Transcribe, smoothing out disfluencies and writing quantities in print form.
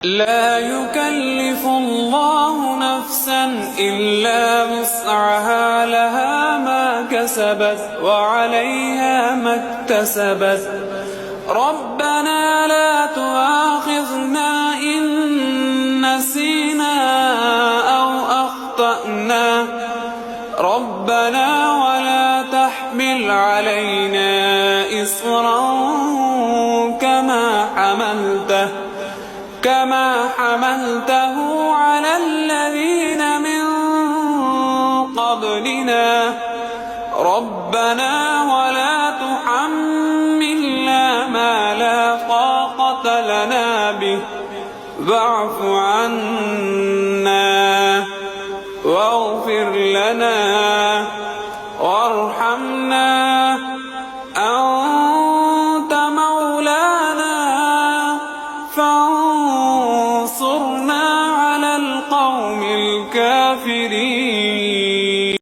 لا يكلف الله نفسا إلا وسعها، لها ما كسبت وعليها ما اكتسبت. ربنا لا تؤاخذنا إن نسينا أو أخطأنا، ربنا ولا تحمل علينا إصرا كما حملته على الذين من قبلنا، ربنا ولا تحملنا ما لا طاقة لنا به، واعف عنا واغفر لنا وارحمنا، أنت مولانا فانصرنا على القوم الكافرين.